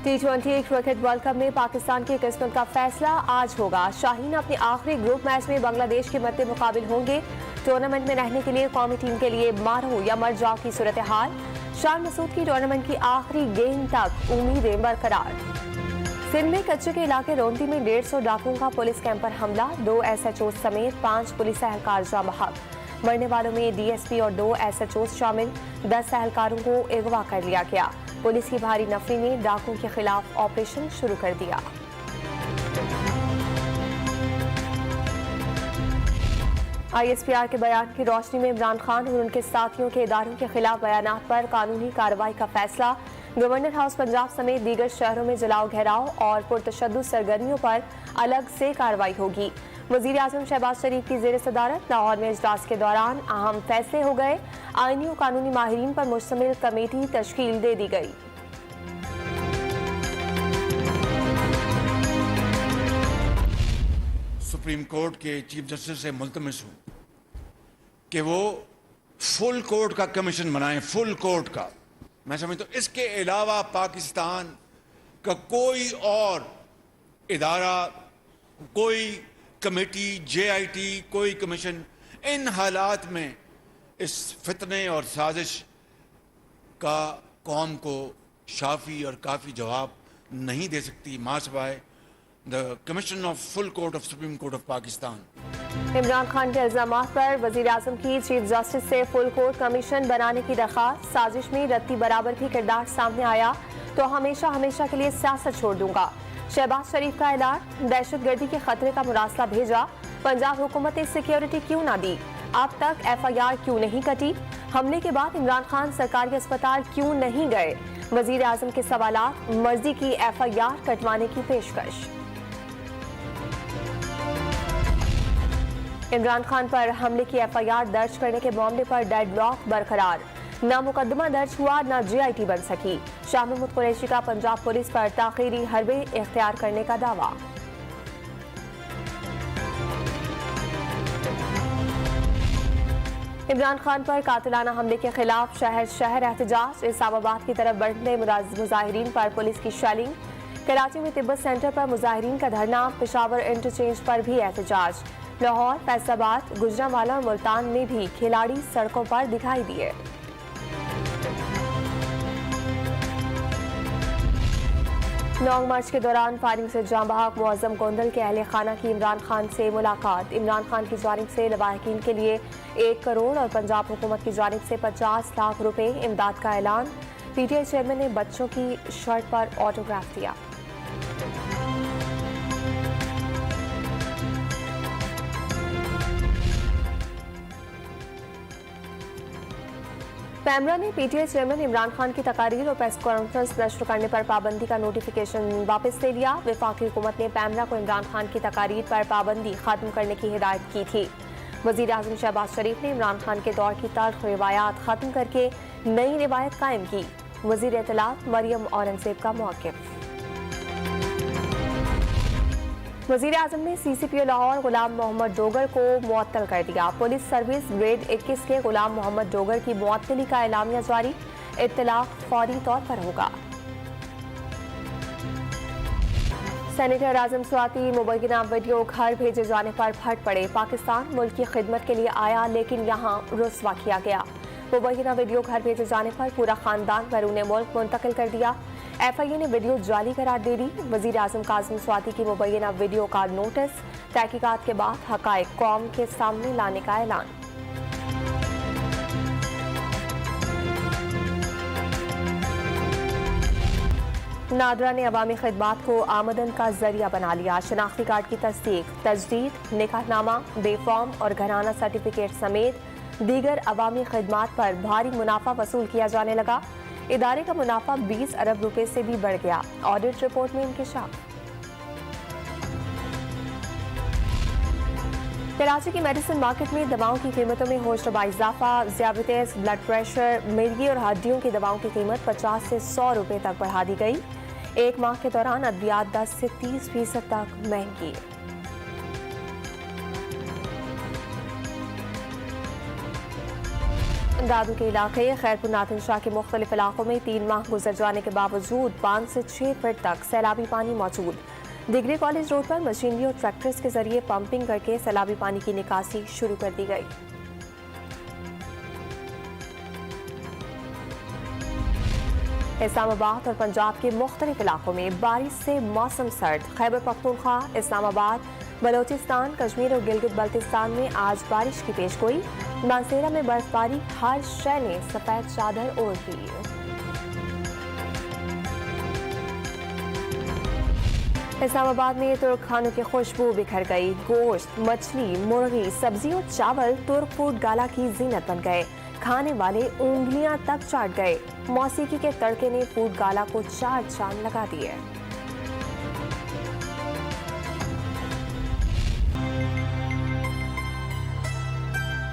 T20 cricket world cup में पाकिस्तान की किस्मत का फैसला आज होगा। शाहीन अपने आखिरी ग्रुप मैच में बांग्लादेश के मद्दे मुकाबिल होंगे। टूर्नामेंट में रहने के लिए कौमी टीम के लिए मारो या मर जाओ की सूरत हाल। शान मसूद की टूर्नामेंट की आखिरी गेंद तक उम्मीदें बरकरार। सिंध में कच्चे के इलाके रोंटी में 150 डाकुओं का पुलिस कैंप पर हमला। 2 SHO समेत 5 पुलिस एहलकार जाँ बहक। मरने वालों में DSP और 2 SHO शामिल। 10 एहलकारों को अगवा कर लिया गया। पुलिस की भारी नफरी ने डाकुओं के खिलाफ ऑपरेशन शुरू कर दिया। ISPR के बयान की रोशनी में इमरान खान और उनके साथियों के इदारों के खिलाफ बयानात पर कानूनी कार्रवाई का फैसला। गवर्नर हाउस पंजाब समेत दीगर शहरों में जलाओ घेराव और पुरतशद्दुद सरगर्मियों पर अलग से कार्रवाई होगी। वजीर आजम शहबाज शरीफ की जेर सदारत लाहौर में इजलास के दौरान अहम फैसले हो गए। आईनी और कानूनी माहिरीन पर मुश्तमिल कमेटी तश्कील दे दी गई। सुप्रीम कोर्ट के चीफ जस्टिस से मुल्तमिस हूं कि वो फुल कोर्ट का कमीशन बनाएं, फुल कोर्ट का। मैं समझता हूं इसके अलावा पाकिस्तान का कोई और इदारा, कोई कमेटी, JIT, कोई कमीशन इन हालात में इस फितने और साजिश का कौम को शाफी और काफ़ी जवाब नहीं दे सकती मासवाए the commission of full court of supreme court of Pakistan. Imran Khan के इल्जामात पर वजीर आजम की चीफ जस्टिस से फुल कोर्ट कमीशन बनाने की दरख्वास्त। साजिश में रत्ती बराबर भी किरदार सामने आया तो हमेशा हमेशा के लिए सियासत छोड़ दूंगा। शहबाज शरीफ का ऐलान। दहशतगर्दी के खतरे का मुरासला भेजा। पंजाब हुकूमत ने सिक्योरिटी क्यों ना दी? अब तक FIR क्यों नहीं कटी? हमले के बाद इमरान खान सरकारी अस्पताल क्यों नहीं गए? वजीर आजम के सवालात। मर्जी की FIR कटवाने की पेशकश। इमरान खान पर हमले की FIR दर्ज करने के मामले पर डेडलॉक बरकरार। ना मुकदमा दर्ज हुआ, ना JIT बन सकी। शाह महमूद कुरैशी का पंजाब पुलिस पर ताखीरी हरबे इख्तियार करने का दावा। इमरान खान पर कातिलाना हमले के खिलाफ शहर शहर एहतजाज। इस्लामाबाद की तरफ बढ़ने मुजाहिरीन पर पुलिस की शेलिंग। कराची में तिब्बत सेंटर पर मुजाहिरीन का धरना। पेशावर इंटरचेंज पर भी एहतजाज। लाहौर, फैसलाबाद, गुजरांवाला और मुल्तान में भी खिलाड़ी सड़कों पर दिखाई दिए। लॉन्ग मार्च के दौरान फायरिंग से जाँ बहक मुअज्जम गोंदल के अहले खाना की इमरान खान से मुलाकात। इमरान खान की जानिब से लवाहिकीन के लिए 1 करोड़ और पंजाब हुकूमत की जानिब से 50 लाख रुपए इमदाद का ऐलान। PTI चेयरमैन ने बच्चों की शर्ट पर ऑटोग्राफ दिया। पैमरा ने PTI चेयरमैन इमरान खान की तकारीर और प्रेस कॉन्फ्रेंस नश्र करने पर पाबंदी का नोटिफिकेशन वापस ले लिया। वफाकी हुकूमत ने पैमरा को इमरान खान की तकारीर पर पाबंदी खत्म करने की हिदायत की थी। वजीर आजम शहबाज शरीफ ने इमरान खान के दौर की तल्ख रिवायात खत्म करके नई रिवायत कायम की। वजीर इत्तलात मरियम औरंगजेब का मौक़िफ़। वजीर आजम ने CCPO लाहौर गुलाम मोहम्मद डोगर को मुअत्तल कर दिया। पुलिस सर्विस ग्रेड 21 के गुलाम मोहम्मद डोगर की मुअत्तली का एलामिया जारी। इत्तलाक फौरी तौर पर होगा। सेनेटर आजम स्वाति मुबैना वीडियो घर भेजे जाने पर फट पड़े। पाकिस्तान मुल्क की खिदमत के लिए आया लेकिन यहाँ रुस्वा किया गया। मुबैना वीडियो घर भेजे जाने पर पूरा खानदान बैरून मुल्क मुंतकिल कर दिया। FIA ने वीडियो जाली करार दे दी। वजीर आजम काजिम स्वाति की मुबैना वीडियो का नोटिस। तहकीकात के बाद हकायक कौम के सामने लाने का ऐलान। नादरा ने अवामी खिदमात को आमदन का जरिया बना लिया। शनाख्ती कार्ड की तस्दीक, तजदीद, निकाहनामा, बेफॉर्म और घराना सर्टिफिकेट समेत दीगर अवामी खिदमात पर भारी मुनाफा वसूल किया जाने लगा। इदारे का मुनाफा 20 अरब रुपए से भी बढ़ गया। ऑडिट रिपोर्ट में इंकिशाफ। कराची की मेडिसिन मार्केट में दवाओं की कीमतों में होशरुबा इजाफा। ज़ियाबतीस, ब्लड प्रेशर, मिर्गी और हड्डियों की दवाओं की कीमत 50 से 100 रुपए तक बढ़ा दी गई। 1 माह के दौरान अद्वियात 10 से 30% तक महंगी। दादू के इलाके खैरपुर नाथन शाह के मुख्तलिफ इलाकों में 3 माह गुजर जाने के बावजूद 5 से 6 फीट तक सैलाबी पानी मौजूद। डिग्री कॉलेज रोड पर मशीनरी और ट्रैक्टर्स के जरिए पंपिंग करके सैलाबी पानी की निकासी शुरू कर दी गई। इस्लामाबाद और पंजाब के मुख्तलिफ इलाकों में बारिश से मौसम सर्द। खैबर पख्तूनख्वा, इस्लामाबाद, बलोचिस्तान, कश्मीर और गिलगित बल्तिस्तान में आज बारिश की पेशगोई। मानसेरा में बर्फबारी, हर शय ने सफेद चादर ओढ़ ली। इस्लामाबाद में तुर्क खानों की खुशबू बिखर गई। गोश्त, मछली, मुर्गी, सब्जी और चावल तुर्क फूड गाला की जीनत बन गए। खाने वाले उंगलियां तक चाट गए। मौसीकी के तड़के ने फूड गाला को 4 चांद लगा दिए।